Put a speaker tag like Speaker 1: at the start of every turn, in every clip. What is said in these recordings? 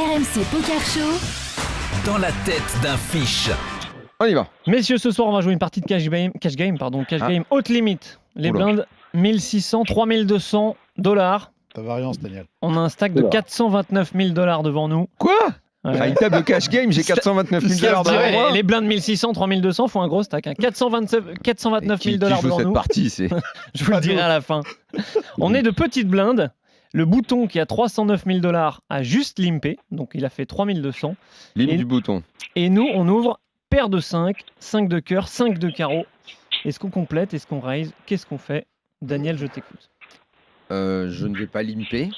Speaker 1: RMC Poker Show.
Speaker 2: Dans la tête d'un fiche.
Speaker 3: On y va.
Speaker 4: Messieurs, ce soir, on va jouer une partie de cash game haute limite. Les
Speaker 3: Oula.
Speaker 4: blindes, 1600, 3200 $.
Speaker 5: Ta variance, Daniel.
Speaker 4: On a un stack de 429 000 $. Devant nous.
Speaker 3: Quoi
Speaker 4: Ouais.
Speaker 3: À une table de cash game, j'ai 429 000
Speaker 4: Je dirais,
Speaker 3: devant moi.
Speaker 4: les blindes 1600, 3200 font un gros stack. 429 000
Speaker 3: Qui
Speaker 4: $
Speaker 3: joue
Speaker 4: devant
Speaker 3: cette
Speaker 4: nous.
Speaker 3: partie, c'est
Speaker 4: Je vous le dirai à la fin. On est de petites blindes. Le bouton qui a 309 000 $ a juste limpé. Donc il a fait 3200.
Speaker 3: l'île
Speaker 4: Et-
Speaker 3: du bouton.
Speaker 4: Et nous, on ouvre paire de 5, 5 de cœur, 5 de carreau. Est-ce qu'on complète? Est-ce qu'on raise? Qu'est-ce qu'on fait? Daniel, je t'écoute.
Speaker 3: Je ne vais pas limper.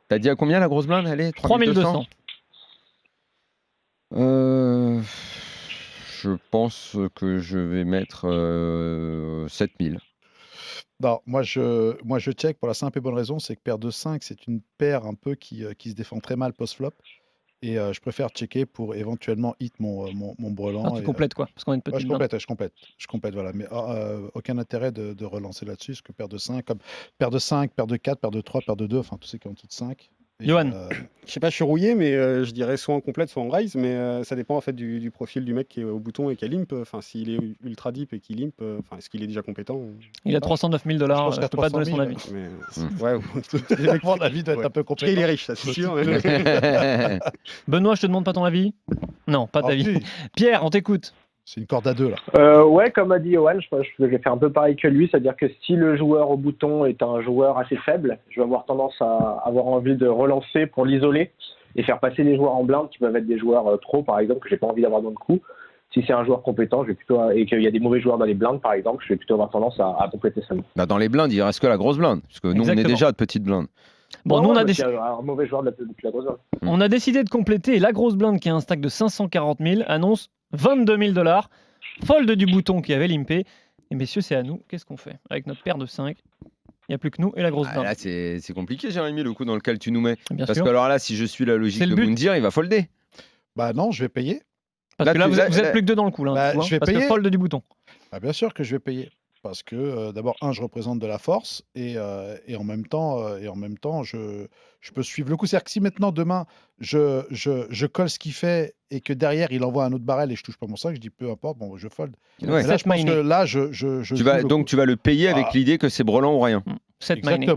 Speaker 3: T'as dit à combien la grosse blinde? Allez,
Speaker 4: 3200.
Speaker 3: Je pense que je vais mettre 7000.
Speaker 5: Non, moi je check pour la simple et bonne raison, c'est que paire de 5, c'est une paire un peu qui se défend très mal post-flop. Et je préfère checker pour éventuellement hit mon brelan.
Speaker 4: Ah, tu
Speaker 5: et,
Speaker 4: complètes quoi? Parce qu'on est une
Speaker 5: ouais,
Speaker 4: petite blinde.
Speaker 5: je complète, voilà. Mais aucun intérêt de relancer là-dessus, parce que paire de 5, comme paire de 5, paire de 4, paire de 3, paire de 2, enfin tous ceux qui ont en dessous de 5. Et,
Speaker 4: Johan.
Speaker 6: Je sais pas, je suis rouillé, mais je dirais soit en complète, soit en raise, mais ça dépend en fait du profil du mec qui est au bouton et qui a limp. Enfin, s'il est ultra deep et qui limp, est-ce qu'il est déjà compétent
Speaker 4: Il a 309 000 $.
Speaker 5: pense
Speaker 4: Je
Speaker 5: qu'à
Speaker 4: peux pas te donner
Speaker 5: 300
Speaker 4: son
Speaker 5: 000,
Speaker 4: avis.
Speaker 6: mais, ouais,
Speaker 5: Mon avis doit être un peu
Speaker 6: il
Speaker 5: complément.
Speaker 6: est riche, ça c'est sûr.
Speaker 4: Benoît, je te demande pas ton avis? Non, pas
Speaker 5: Ah,
Speaker 4: d'avis.
Speaker 5: si,
Speaker 4: Pierre, on t'écoute.
Speaker 5: c'est une corde à deux là.
Speaker 7: Ouais, comme a dit Johan, je vais faire un peu pareil que lui, c'est-à-dire que si le joueur au bouton est un joueur assez faible, je vais avoir tendance à avoir envie de relancer pour l'isoler et faire passer les joueurs en blinde qui peuvent être des joueurs pro, par exemple, que j'ai pas envie d'avoir dans le coup. Si c'est un joueur compétent, je vais plutôt et qu'il y a des mauvais joueurs dans les blindes, par exemple, je vais plutôt avoir tendance à compléter ça.
Speaker 3: Bah, dans les blindes, il reste que la grosse blinde. Parce que nous, on est
Speaker 4: Exactement.
Speaker 3: déjà de petites blindes.
Speaker 4: Bon, nous, on a, déc-
Speaker 7: un mauvais joueur depuis la grosse blinde.
Speaker 4: on a décidé de compléter. Et la grosse blinde, qui a un stack de 540 000, annonce 22 000 $. Fold du bouton qui avait limpé. Et messieurs, c'est à nous. Qu'est-ce qu'on fait avec notre paire de 5? Il n'y a plus que nous et la grosse
Speaker 3: Ah,
Speaker 4: blinde.
Speaker 3: là, c'est compliqué, Jérémy, le coup dans lequel tu nous mets.
Speaker 4: Bien
Speaker 3: Parce
Speaker 4: sûr.
Speaker 3: que alors là, si je suis la logique
Speaker 4: C'est le
Speaker 3: de
Speaker 4: but.
Speaker 3: Moundir, il va folder.
Speaker 5: Bah non, je vais payer.
Speaker 4: Parce que là,
Speaker 3: tu-
Speaker 4: vous êtes plus que deux dans le coup. Là,
Speaker 5: Bah,
Speaker 4: du coup,
Speaker 5: je vais
Speaker 4: parce que
Speaker 5: payer.
Speaker 4: fold du bouton.
Speaker 5: Ah, bien sûr que je vais payer. Parce que d'abord, je représente de la force et en même temps, je peux suivre le coup. C'est-à-dire que si maintenant, demain, je colle ce qu'il fait et que derrière, il envoie un autre barrel et je touche pas mon 5, je dis peu importe, bon, je fold.
Speaker 3: Ouais.
Speaker 5: Mais là, je pense
Speaker 4: Mining.
Speaker 5: que là,
Speaker 3: Tu vas le payer avec
Speaker 5: Ah.
Speaker 3: l'idée que c'est brelan ou rien.
Speaker 4: 7 mining.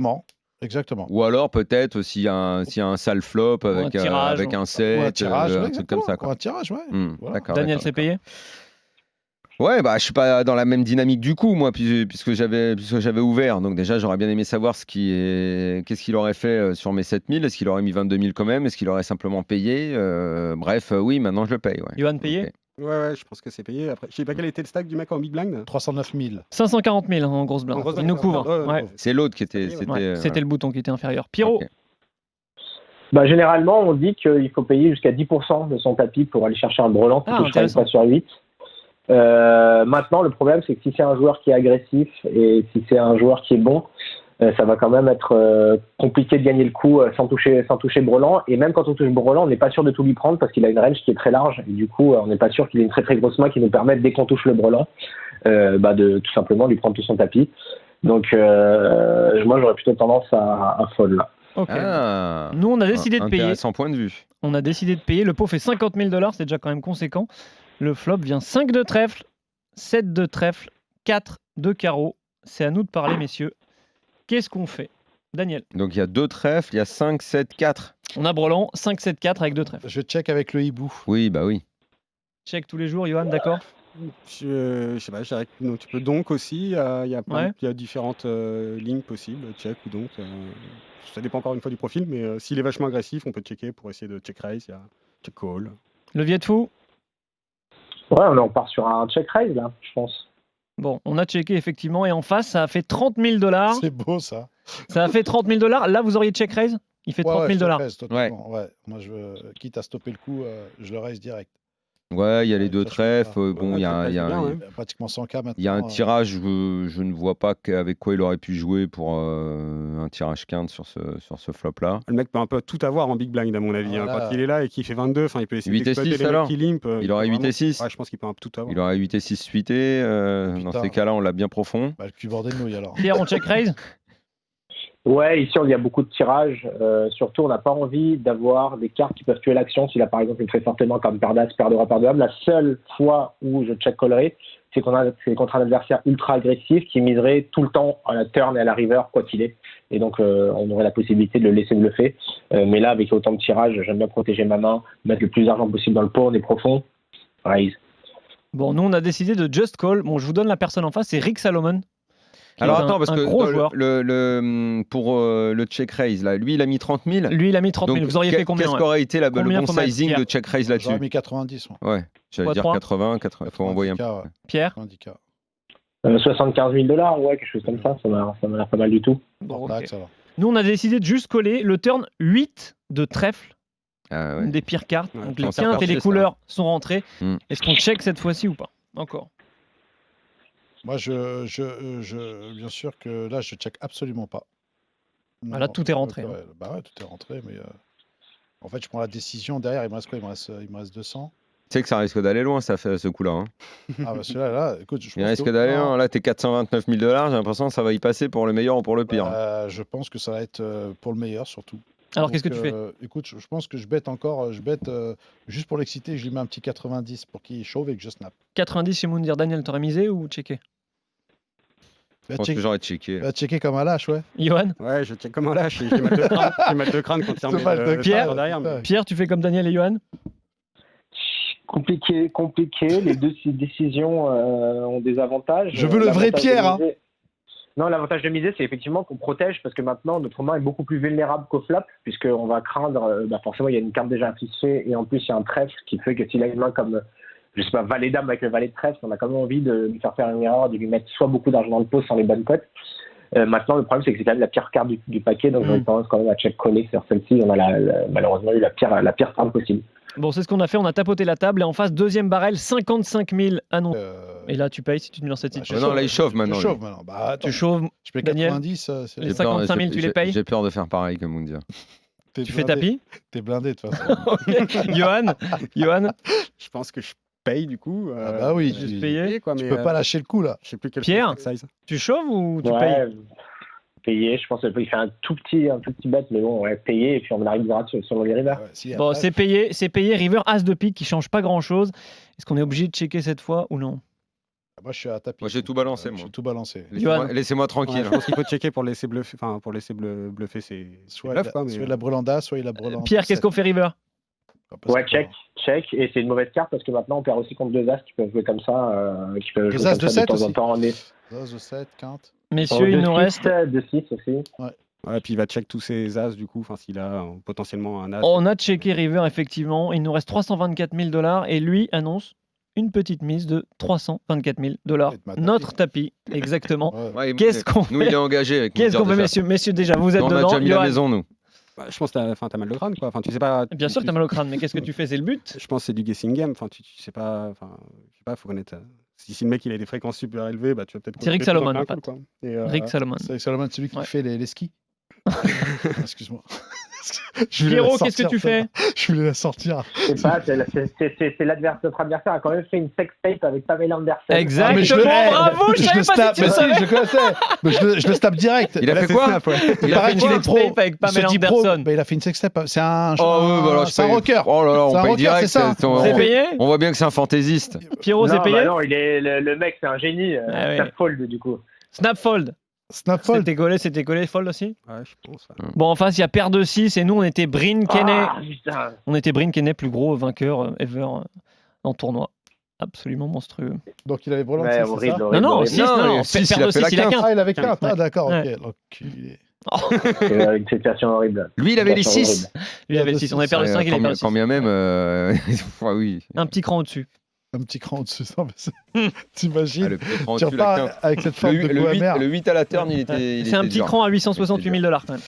Speaker 5: Exactement.
Speaker 3: Ou alors peut-être s'il y a un sale flop avec,
Speaker 4: tirage,
Speaker 3: avec un
Speaker 5: Ou
Speaker 3: 7,
Speaker 5: un tirage,
Speaker 3: un
Speaker 5: ouais,
Speaker 3: truc comme ça.
Speaker 5: exactement.
Speaker 3: Quoi.
Speaker 5: Ou un tirage, ouais. Voilà.
Speaker 3: D'accord,
Speaker 4: Daniel,
Speaker 3: d'accord,
Speaker 4: c'est payé?
Speaker 3: Ouais, bah je suis pas dans la même dynamique du coup, moi, puisque j'avais ouvert. Donc déjà, j'aurais bien aimé savoir qu'est-ce qu'il aurait fait sur mes 7000. Est-ce qu'il aurait mis 22 000 quand même? Est-ce qu'il aurait simplement payé? Bref, oui, maintenant je le paye. Ouais.
Speaker 4: Johan payé?
Speaker 3: Ok.
Speaker 6: Ouais, je pense que c'est payé. Après, je sais pas quel était le stack du mec en big blind.
Speaker 5: 309 000.
Speaker 4: 540 000 en grosse blinde.
Speaker 6: En grosse
Speaker 4: Il nous
Speaker 6: blinde,
Speaker 4: couvre.
Speaker 6: ouais,
Speaker 4: Ouais.
Speaker 3: C'est l'autre qui était.
Speaker 6: C'était-
Speaker 4: Ouais, C'était le bouton qui était inférieur. Pierrot,
Speaker 3: Ok.
Speaker 7: Bah, généralement, on dit qu'il faut payer jusqu'à 10% de son tapis pour aller chercher un brelan qui
Speaker 4: Ah,
Speaker 7: toucherait une
Speaker 4: intéressant.
Speaker 7: fois sur 8. Maintenant, le problème, c'est que si c'est un joueur qui est agressif et si c'est un joueur qui est bon, ça va quand même être compliqué de gagner le coup sans toucher brelan. Et même quand on touche brelan, on n'est pas sûr de tout lui prendre parce qu'il a une range qui est très large. Et du coup, on n'est pas sûr qu'il ait une très très grosse main qui nous permette, dès qu'on touche le brelan, de tout simplement lui prendre tout son tapis. Donc, moi, j'aurais plutôt tendance à fold là.
Speaker 4: ok.
Speaker 3: Ah,
Speaker 4: Nous, on a décidé de payer.
Speaker 3: Intéressant point de vue.
Speaker 4: On a décidé de payer. Le pot fait 50 000 $, c'est déjà quand même conséquent. Le flop vient 5 de trèfle, 7 de trèfle, 4 de carreau. C'est à nous de parler, messieurs. Qu'est-ce qu'on fait? Daniel,
Speaker 3: Donc il y a 2 trèfles, il y a 5, 7, 4.
Speaker 4: on a brelan, 5, 7, 4 avec 2 trèfles.
Speaker 5: Je check avec le hibou.
Speaker 3: Oui, bah oui.
Speaker 4: Check tous les jours, Johan, d'accord?
Speaker 6: Je sais pas, je dirais que non, tu peux donc aussi. Il y a
Speaker 4: Ouais.
Speaker 6: il y a différentes lignes possibles, check ou donc. Ça dépend encore une fois du profil, mais s'il est vachement agressif, on peut checker pour essayer de check raise. Il y a check call.
Speaker 4: Le Viet fou?
Speaker 7: Ouais, on part sur un check raise là, je pense.
Speaker 4: Bon, on a checké effectivement. Et en face, ça a fait 30 000 $.
Speaker 5: C'est beau ça.
Speaker 4: Ça a fait 30 000 $. Là, vous auriez check raise? Il fait 30 000 $.
Speaker 5: je te totalement, ouais. Moi, quitte à stopper le coup, je le raise direct.
Speaker 3: Ouais, il y a les
Speaker 5: Ouais,
Speaker 3: 2
Speaker 5: ça, je sais
Speaker 3: trèfles.
Speaker 5: pas.
Speaker 3: Bon, il y a, il y a-
Speaker 6: bien, ouais.
Speaker 5: Il y a pratiquement 100K maintenant.
Speaker 3: il y a un tirage, je ne vois pas avec quoi il aurait pu jouer pour un tirage quinte sur ce flop-là.
Speaker 6: Le mec peut un peu tout avoir en big blind, à mon avis. hein.
Speaker 5: Voilà.
Speaker 6: Quand il est là et qu'il fait 22, il peut essayer
Speaker 3: 8 et
Speaker 6: d'exploiter
Speaker 3: 6
Speaker 6: les mecs
Speaker 3: alors
Speaker 6: qui limp.
Speaker 3: Il aurait 8 et 6
Speaker 6: Ouais, je pense qu'il peut un peu tout avoir.
Speaker 3: Il aurait 8 et 6 suités. Dans
Speaker 5: Putain.
Speaker 3: ces cas-là, on l'a bien profond.
Speaker 5: Bah, le cul bordé de nouilles alors.
Speaker 4: Pierre, on check raise?
Speaker 7: Ouais, ici, il y a beaucoup de tirages. Surtout, on n'a pas envie d'avoir des cartes qui peuvent tuer l'action. Si là, par exemple, il me fait fortement comme paire d'as, paire de roi, paire de dame, la seule fois où je check callerai, c'est contre un adversaire ultra agressif qui miserait tout le temps à la turn et à la river, quoi qu'il est. Et donc, on aurait la possibilité de le laisser bluffer. Mais là, avec autant de tirages, j'aime bien protéger ma main, mettre le plus d'argent possible dans le pot, on est profond. Raise.
Speaker 4: Bon, nous, on a décidé de just call. Bon, je vous donne la personne en face, c'est Rick Salomon. qui
Speaker 3: Alors
Speaker 4: est
Speaker 3: attends,
Speaker 4: un-
Speaker 3: parce
Speaker 4: un
Speaker 3: que
Speaker 4: gros
Speaker 3: dans
Speaker 4: joueur.
Speaker 3: pour le check raise, là, lui, il a mis 30 000.
Speaker 4: Lui, il a mis 30 000.
Speaker 3: Donc,
Speaker 4: Vous auriez fait combien
Speaker 3: Qu'est-ce
Speaker 4: ouais
Speaker 3: qu'aurait été le
Speaker 4: Combien
Speaker 3: bon
Speaker 4: faut mettre,
Speaker 3: sizing
Speaker 4: Pierre
Speaker 3: de check raise là-dessus?
Speaker 5: J'aurais mis 90. Moi.
Speaker 3: Ouais, j'allais
Speaker 4: Quoi,
Speaker 3: dire
Speaker 4: 3?
Speaker 3: 80, il faut envoyer un peu.
Speaker 5: 90K, ouais.
Speaker 4: Pierre
Speaker 5: 90K.
Speaker 7: 75 000 $, ouais, quelque chose comme ça m'a l'air pas mal du tout.
Speaker 4: Bon,
Speaker 5: Tac,
Speaker 4: ok.
Speaker 5: ça va.
Speaker 4: Nous, on a décidé de juste coller le turn 8 de trèfle,
Speaker 3: Ah ouais.
Speaker 4: une des pires cartes.
Speaker 6: Ouais,
Speaker 4: Donc
Speaker 3: on
Speaker 4: les
Speaker 3: s'est
Speaker 4: quintes et
Speaker 3: reparti,
Speaker 4: les
Speaker 3: ça.
Speaker 4: couleurs sont rentrées.
Speaker 3: Hmm.
Speaker 4: Est-ce qu'on check cette fois-ci ou pas Encore.
Speaker 5: Moi, bien sûr que là, je check absolument pas.
Speaker 4: Ah, là, tout est rentré,
Speaker 5: Ouais, bah ouais, tout est rentré, mais en fait, je prends la décision. Derrière, il me reste quoi? Il me reste 200.
Speaker 3: Tu sais que ça risque d'aller loin, ça fait ce coup-là. Hein.
Speaker 5: Ah, bah celui-là, là, écoute, je
Speaker 3: Il
Speaker 5: pense
Speaker 3: risque
Speaker 5: que-
Speaker 3: d'aller
Speaker 5: non,
Speaker 3: loin. Là, t'es 429 000 $. J'ai l'impression que ça va y passer pour le meilleur ou pour le pire.
Speaker 5: je pense que ça va être pour le meilleur, surtout.
Speaker 4: Alors,
Speaker 5: Donc,
Speaker 4: qu'est-ce que tu fais
Speaker 5: Écoute, je pense que je bête encore. Je bête juste pour l'exciter. Je lui mets un petit 90 pour qu'il chauve et que je snap.
Speaker 4: 90 chez Moundir. Daniel, t'aurais misé ou checké
Speaker 3: Je pense que j'aurais checké.
Speaker 5: Va checker comme un lâche, ouais.
Speaker 4: Johan
Speaker 6: Ouais, je check comme un lâche. J'ai mal de crâne. J'ai mal de crâne quand il
Speaker 5: C'est mal de
Speaker 6: remet
Speaker 4: Pierre.
Speaker 6: derrière. Mais...
Speaker 4: Pierre, tu fais comme Daniel et Johan
Speaker 7: Compliqué. Les deux décisions ont des avantages.
Speaker 5: Je veux le vrai
Speaker 7: L'avantage de
Speaker 5: Pierre, hein.
Speaker 7: miser- Non, l'avantage de miser, c'est effectivement qu'on protège parce que maintenant, notre main est beaucoup plus vulnérable qu'au flop, puisqu'on va craindre, forcément, il y a une carte déjà affichée et en plus, il y a un trèfle qui fait que s'il a une main comme, je sais pas, valet dame avec le valet de trèfle, on a quand même envie de lui faire une erreur, de lui mettre soit beaucoup d'argent dans le pot sans les bonnes cotes. Maintenant, le problème, c'est que c'est quand même la pire carte du paquet, donc j'aurais tendance quand même à check coller sur celle-ci. On a malheureusement eu la pire carte possible.
Speaker 4: Bon, c'est ce qu'on a fait. On a tapoté la table et en face, deuxième barrel, 55 000 annoncés. Et là, tu payes si tu te mets dans cette
Speaker 5: Bah,
Speaker 4: situation.
Speaker 3: non, là, il chauffe maintenant,
Speaker 5: Je
Speaker 3: lui.
Speaker 5: chauffe maintenant. Bah, attends,
Speaker 4: Tu chauves,
Speaker 5: je paye
Speaker 4: Daniel
Speaker 5: 90. C'est
Speaker 4: Les
Speaker 3: J'ai
Speaker 4: 55 000, tu les payes
Speaker 3: J'ai peur de faire pareil comme on dit.
Speaker 5: t'es
Speaker 4: tu fais
Speaker 5: blindé.
Speaker 4: tapis.
Speaker 5: T'es blindé de toute façon.
Speaker 4: Ok. Johan,
Speaker 6: Je pense que je paye du coup.
Speaker 5: Ah bah oui,
Speaker 4: juste
Speaker 5: tu
Speaker 4: payé.
Speaker 6: Quoi,
Speaker 5: tu
Speaker 6: mais,
Speaker 5: peux pas lâcher le coup là.
Speaker 6: Je sais plus quel
Speaker 4: Pierre
Speaker 6: size.
Speaker 4: Tu chauves ou tu
Speaker 7: Ouais,
Speaker 4: payes
Speaker 7: payer, je pense qu'il fait un tout petit bet, mais bon, ouais, payer et puis on arrivera sur les rivers.
Speaker 5: Ouais, si,
Speaker 4: Bon,
Speaker 5: après,
Speaker 4: c'est payé. River, As de pique qui change pas grand chose. Est-ce qu'on est obligé de checker cette fois ou non
Speaker 5: moi je suis à tapis.
Speaker 3: Moi, j'ai
Speaker 5: donc,
Speaker 3: tout balancé, moi.
Speaker 5: J'ai tout balancé.
Speaker 4: Johan.
Speaker 3: Laissez-moi
Speaker 6: Ouais,
Speaker 3: tranquille.
Speaker 6: je pense qu'il faut checker pour laisser bluffer. Enfin, pour laisser bluffer, c'est
Speaker 5: Soit,
Speaker 6: bluff,
Speaker 5: la,
Speaker 6: quoi. Mais...
Speaker 5: soit la Brelanda, soit il a Brelanda.
Speaker 4: Pierre, qu'est-ce qu'on fait River
Speaker 7: Ouais, check. Et c'est une mauvaise carte parce que maintenant on perd aussi contre deux as qui peuvent jouer comme ça, qui peuvent
Speaker 5: Deux
Speaker 7: jouer
Speaker 5: as
Speaker 7: comme
Speaker 5: de
Speaker 7: ça
Speaker 5: 7
Speaker 7: de temps en
Speaker 5: aussi.
Speaker 7: temps. On est
Speaker 5: As de 7, quinte.
Speaker 4: Messieurs, il nous reste.
Speaker 7: De 6 aussi.
Speaker 6: Ouais, puis il va check tous ses as du coup, enfin s'il a potentiellement un as.
Speaker 4: On a checké River, effectivement. Il nous reste 324 000 $ et lui annonce une petite mise de 324 000 $.
Speaker 5: Ma tapis.
Speaker 4: Notre tapis, exactement.
Speaker 5: Ouais.
Speaker 3: Ouais,
Speaker 4: Qu'est-ce qu'on
Speaker 3: Nous, il est
Speaker 4: fait
Speaker 3: engagé avec
Speaker 4: Qu'est-ce qu'on fait,
Speaker 3: déjà.
Speaker 4: messieurs, déjà, vous êtes
Speaker 3: Nous, on a
Speaker 4: dedans.
Speaker 3: déjà mis
Speaker 4: Johan.
Speaker 3: la maison, nous.
Speaker 6: Bah, je pense que t'as mal de crâne quoi. Enfin tu sais pas.
Speaker 4: Bien sûr, t'as mal au crâne, mais qu'est-ce que tu fais C'est le but
Speaker 6: Je pense que c'est du guessing game. Enfin tu sais pas. Enfin je sais pas, faut connaître. Si le mec il a des fréquences super élevées, bah tu vas peut-être.
Speaker 4: C'est Rick
Speaker 6: peut-être
Speaker 4: Salomon,
Speaker 6: un
Speaker 4: en
Speaker 6: coup,
Speaker 4: fait.
Speaker 6: quoi. Et,
Speaker 4: Rick Salomon.
Speaker 5: C'est Salomon, c'est celui qui
Speaker 4: Ouais.
Speaker 5: fait les skis. Excuse-moi. Je voulais
Speaker 4: Pierrot,
Speaker 5: la
Speaker 4: qu'est-ce que tu
Speaker 5: sortir,
Speaker 4: fais
Speaker 5: ça. Je voulais la sortir.
Speaker 7: C'est pas, notre adversaire a quand même fait une sex tape avec Pamela Anderson.
Speaker 4: Exactement,
Speaker 5: mais je le-
Speaker 4: bravo, je
Speaker 5: Je
Speaker 4: savais
Speaker 5: le
Speaker 4: pas
Speaker 5: snap,
Speaker 4: si tu
Speaker 5: mais
Speaker 4: le
Speaker 5: si,
Speaker 4: savais.
Speaker 5: je connaissais. Mais je le snap direct.
Speaker 3: Il a fait quoi
Speaker 5: Il paraît
Speaker 4: une
Speaker 5: qu'il est
Speaker 4: sex
Speaker 5: pro.
Speaker 4: tape avec
Speaker 5: Il se
Speaker 4: Pamela
Speaker 5: dit pro,
Speaker 4: Anderson.
Speaker 5: mais il a fait une sextape. C'est un,
Speaker 3: Oh, ouais, bah alors, je
Speaker 5: c'est un
Speaker 3: paye.
Speaker 5: rocker.
Speaker 3: Oh là là,
Speaker 5: C'est
Speaker 3: on
Speaker 5: un
Speaker 3: paye
Speaker 5: rocker,
Speaker 3: direct.
Speaker 5: c'est ça.
Speaker 4: C'est payé
Speaker 3: On voit bien que c'est un fantaisiste.
Speaker 4: Pierrot, c'est
Speaker 7: Non,
Speaker 4: payé
Speaker 7: bah non, il est le mec, c'est un génie.
Speaker 4: Ah ouais.
Speaker 7: Ça fold du coup.
Speaker 4: Snapfold.
Speaker 5: Snapfold.
Speaker 4: C'était collé, fold aussi
Speaker 6: Ouais, je pense. Ouais.
Speaker 4: Bon, en face, il y a paire de 6 et nous, on était Bryn Kenney.
Speaker 7: Ah, putain.
Speaker 4: On était Bryn Kenney, plus gros vainqueur ever en tournoi. Absolument monstrueux.
Speaker 5: Donc il avait Brelan,
Speaker 7: Ouais,
Speaker 5: c'est
Speaker 7: horrible,
Speaker 5: ça.
Speaker 7: horrible,
Speaker 4: Non,
Speaker 7: horrible.
Speaker 4: 6,
Speaker 3: Non,
Speaker 4: non,
Speaker 3: le six,
Speaker 4: paire
Speaker 3: il a
Speaker 4: de
Speaker 3: fait
Speaker 4: 6,
Speaker 3: la
Speaker 4: il a
Speaker 3: quinte.
Speaker 4: 15.
Speaker 5: Ah, il avait 4. Ah,
Speaker 4: Ouais.
Speaker 5: d'accord,
Speaker 4: Ouais.
Speaker 5: ok. L'enculé.
Speaker 7: C'est une situation horrible.
Speaker 3: Lui, il avait les
Speaker 7: Situation
Speaker 3: 6.
Speaker 7: horrible.
Speaker 4: Lui, il avait le 6. On avait perdu 5, il avait perdu 6.
Speaker 3: Quand bien même. Ouais, oui.
Speaker 4: Un petit cran au-dessus.
Speaker 5: Un petit cran au-dessus. Non, mais
Speaker 4: Hmm.
Speaker 3: Ah,
Speaker 5: t'imagines
Speaker 3: le petit cran
Speaker 5: Tu
Speaker 3: au-dessus, la
Speaker 5: repars
Speaker 3: quinte.
Speaker 5: avec cette forme de
Speaker 3: Le
Speaker 5: Bohème.
Speaker 3: 8 à la turn, il était.
Speaker 4: C'est un petit
Speaker 3: dur.
Speaker 4: cran à 868 000 $ quand même.